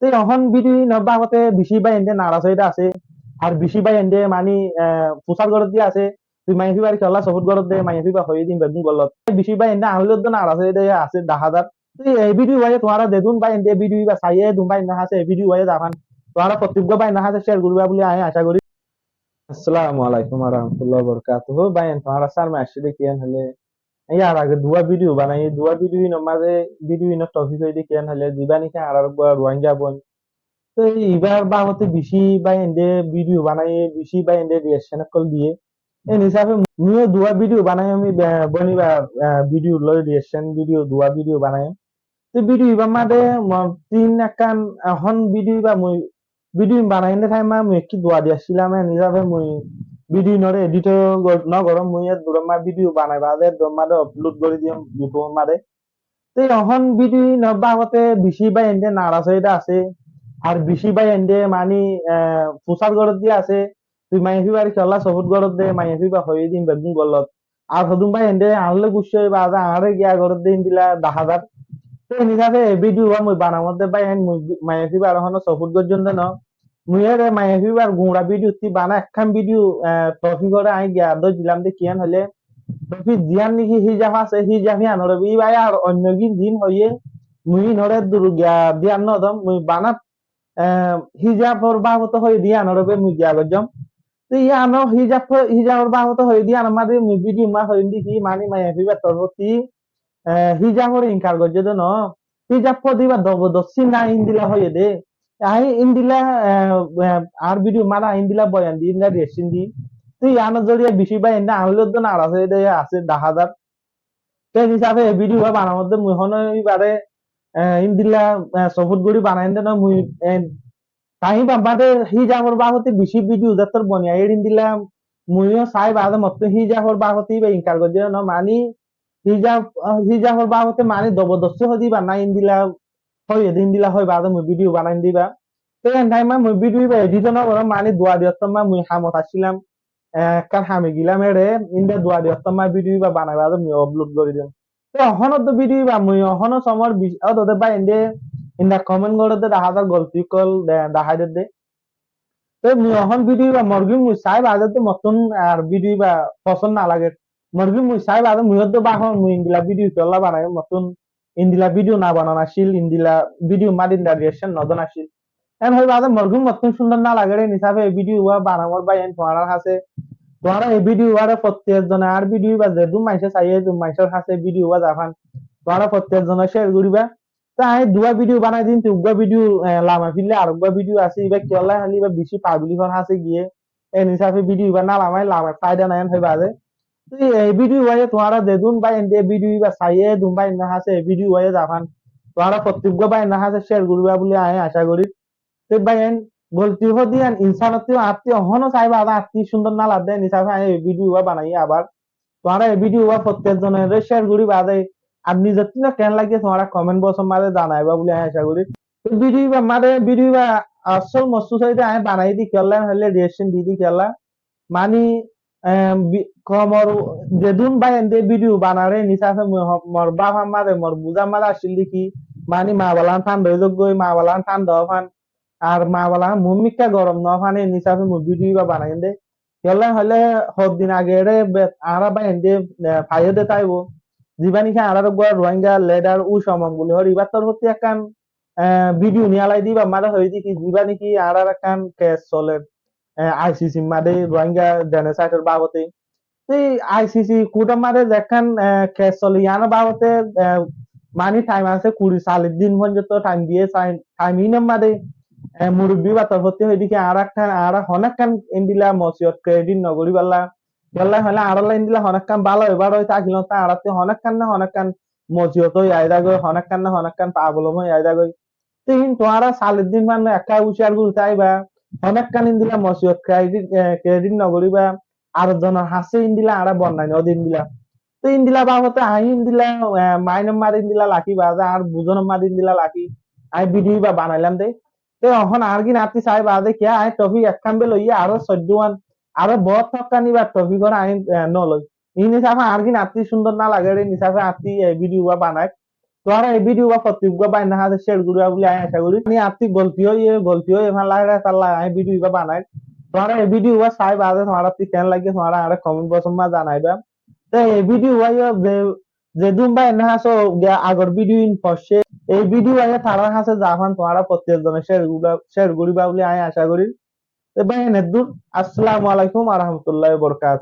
তো এখন ভিডিও নব্বা আগতে বেশি বা এনদে নারাজ হইতে আছে আর বেশি বা এনদে মানি পোশাক গরত দিয়ে আছে তুই মাইফি বাড়ি খেলা সবুত গরত দে মাইফি বা হয়ে দিন বেগুন গলত বেশি বা এনদে আনলে তো নারাজ হইতে আছে দাহাদার তুই এই ভিডিও ভাই তোমারা দেখুন বা এনদে ভিডিও বা চাইয়ে দুবাই না আছে ভিডিও ভাই যাবান তোমারা প্রত্যেক বাই না আছে শেয়ার করবা বলে আমি আশা করি। আসসালামু আলাইকুম ওয়া রাহমাতুল্লাহি ওয়া বারাকাতুহু বাইন তোমারা সার মাসে দেখিয়েন হলে ইয়ার আগে দুয়া ভিডিও বানাই দুয়া ভিডিও নমাজে ভিডিও ন টপিক হইতে কেন হলে দিবানি কে আর রোহিঙ্গা বোন তো এইবার বা হতে বেশি বা এন্ডে ভিডিও বানাই বেশি বা এন্ডে রিঅ্যাকশন কল দিয়ে এই হিসাবে নিয়ে দুয়া ভিডিও বানাই আমি বনি বা ভিডিও লই রিঅ্যাকশন ভিডিও দুয়া ভিডিও বানাই তো ভিডিও ইবা মাদে তিন একান এখন ভিডিও বা মই ভিডিও বানাই নে টাইম আমি কি দুয়া দিয়াছিলাম হিসাবে মই ভিডিও নরে এডিট ন গরম মই দুরমা ভিডিও বানাই বাদে দমাদে আপলোড করে দিম ইউটিউব মাদে তো এখন ভিডিও নব্বা আগতে বেশি বা এন্ডে নারাজ হইতে আছে আর বেশি বা এন্ডে মানি পোশাক গরত দিয়ে আছে তুই মাইফি বাড়ি খেলা সবুত গরত দে মাইফি বা হয়ে দিন বেগুন গলত আর হদুম বা এন্ডে আনলে গুছে বা আরে গিয়া গরত দিন দিলা 10,000 তো নিজাবে ভিডিও বা মই বানামতে বা এন মাইফি বার হনো সবুত গর্জন ন মুই এর মাইফি বার গুড়া ভিডিও তি বানা একখান ভিডিও টপিক করে আই গিয়া দই দিলাম দে কিয়ান হলে tapi jian niki hijab আছে hijab ya nore bi bay আর অন্য দিন হইয়ে মুই নরে দুর্গা দিয়ান নদম মুই বানাত হিজাবর বাবত হই দিয়া নরে বে মুই গিয়া গজম তো ইয়া ন হিজাবর বাবত হই দিয়া আমাদের মুই ভিডিও মা হই দিকি মানি মাই হিবা তরবতি হিজাবর ইনকার গজে ন হিজাব দিবা দবদস্তি না ইন্দিলা হইয়ে দে আই ইন্দিলা আর ভিডিও মারা ইন্দিলা বয়ান দি ইন্দিলা রেশিন দি তুই আনো জড়িয়ে বেশি বা এনে আনলে তো নারাজ হয়ে দেয় আছে 10,000 সেই হিসাবে ভিডিও বানার মধ্যে মুই হন এবারে ইন্দিলা সফুট গুড়ি বানাই দেন মুই তাহি বাবাদে হি যাবর বাহতে বেশি ভিডিও যাতর বনিয়া এড়িন দিলাম মুইও চাই বাদে মত হি যাবর বাহতে বা ইনকার গজে ন মানি হিজাব হিজাবর বাহতে মানি জবরদস্তি হদি বা না ইন্দিলা হয় ইন্দিলা হয় বাদে মুই ভিডিও বানাই দিবা তো এন টাইমা মুই ভিডিও বা এডিট ন করম মানি দোয়া দিয়তম মুই হামত আসছিলাম কার হামে গিলাম এরে ইন্দা দোয়া দিয়তম ভিডিও বা বানাই বাদে মুই আপলোড করে দিম তো অহনত ভিডিও বা মুই অহন সমর ওদের বা এন্ডে ইন্দা কমেন্ট করে দে হাজার গল্পি কল দেখাই দে তো মুই অহন ভিডিও বা মরগি মুই চাই বাদে তো মতন আর ভিডিও বা পছন্দ না লাগে মরগি মুই চাই বাদে মুই তো বাহন মুই ইন্দিলা ভিডিও চলা বানাই মতন ইন্দিলা ভিডিও না বানানো আসিল ইন্দিলা ভিডিও মাদিন রিয়েকশন নদন আসিল এন হয় বাদে মরগি মতন সুন্দর না লাগে হিসাবে ভিডিও বানাবার বা এন তোমার আছে তোমারা এই ভিডিও আর প্রত্যেক জনে আর ভিডিও বা যে দুম মাইসে চাইয়ে দুম মাইসের কাছে ভিডিও বা যাবান তোমারা প্রত্যেক জনে শেয়ার করিবা তাই দুয়া ভিডিও বানাই দিন তুগা ভিডিও লামা ফিরলে আর একটা ভিডিও আছে ইবা কেলা হালি বা বেশি পাবলিক আছে গিয়ে এন হিসাবে ভিডিও বা না লামাই লামা ফায়দা নাই হয় বাদে তুই এই ভিডিও ওয়ে তোমারা দেখুন বা এন্ডে ভিডিও বা চাইয়ে দুম বা না আছে ভিডিও ওয়ে যাবান তোমারা প্রত্যেক বা না আছে শেয়ার করিবা বলে আমি আশা করি তো ভাই বলতে হদি ইনসানতে আত্মীয় হনো চাইবা আদা আত্মীয় সুন্দর না লাভ দেয় নিসাবে আমি ভিডিও বানাই আবার তোমারা এই ভিডিও প্রত্যেক জনের শেয়ার করি বাদে আর নিজের থেকে কেন লাগে তোমরা কমেন্ট বক্স মাঝে জানাইবা বলে আমি আশা করি তো ভিডিও বা মাঝে ভিডিও বা আসল মস্তু চাইতে আমি বানাই দি কেলা হলে রিয়েকশন দি দি কেলা মানি কমর যেদুন বা এন্ডে ভিডিও বানারে নিসাফে মর বাবা মারে মর বুঝা মারা আসিল দেখি মানি মা বালান ঠান্ডা হয়ে গই মা বালান ঠান্ডা ফান আর মা বালা মুমিকা গরম ন ফানে নিসাফে মু ভিডিও বা বানাই দে কেলা হলে হদ দিন আগে রে আরা বা এন্ডে ফাইয়ে দে তাইবো জীবানি খা আরার গোয়া রোহিঙ্গা লেডার উ সমম বলে হর ইবার তোর হতে একখান ভিডিও নিয়ালাই দিবা মারা হয়ে দি কি জীবানি কি আরার একখান কেস চলে আইসিসি মাদে রোহিঙ্গা জেনোসাইডের বাবতে এই আইসিসি কোর্ট মারে যেখান কেস চলে ইয়ানো বাবতে মানি টাইম আছে 20-40 দিন পর্যন্ত টাইম দিয়ে টাইম ইনাম মাদে মুরব্বী বা তরফতি হইদিকে আর একখান আর হনেকখান ইন্দিলা মসিয়ত ক্রেডিট নগরী বাল্লা বললা হলে আড়ালা ইন্দিলা হনেকখান ভালো এবার হয়তো আহিল তা আড়াতে হনেকখান না হনেকখান মসিয়ত হই আয়দা গই হনেকখান না হনেকখান পাবলম হই আয়দা গই তিন তোমরা 40 দিন মানে একা উশিয়ার গুল চাইবা হনেকখান ইন্দিলা মসিয়ত ক্রেডিট নগরী বা আর জনের হাসে ইন্দিলা আড়া বন্যাই নদিন দিলা তো ইন্দিলা বাবতে আই ইন্দিলা মাইনম মার ইন্দিলা লাকি বাজা আর বুঝন মার ইন্দিলা লাকি আই ভিডিও বা বানাইলাম দে তো এখন আর কি নাতি চাই বাদে কিয়া আই টফি একখান বে লইয়া আরো 14 আরো বহুত থকানি বা টফি করে আই নলই ই নিসাফে আর কি নাতি সুন্দর না লাগে রে নিসাফে আতি ভিডিও বা বানায় তোরা এই ভিডিও বা ফতিব বা না হাতে শেয়ার করিবা বলে আমি আশা করি আমি আর্থিক গলতি হয়ে এখান লাগে তার আমি ভিডিও বা বানাই তোরা এই ভিডিও বা চাই বাদে তোরা কেন লাগে তোরা আর কমেন্ট বক্স মা জানাইবা তো এই ভিডিও যে যে দুম বা না হাসো আগর ভিডিও ইন পড়ছে এই ভিডিও আগে তারা হাসে জাফান তোরা প্রত্যেকজনের শেয়ার করিবা বলে আমি আশা করি তো ভাই নেদুর আসসালামু আলাইকুম ওয়া রাহমাতুল্লাহি ওয়া বারাকাতুহু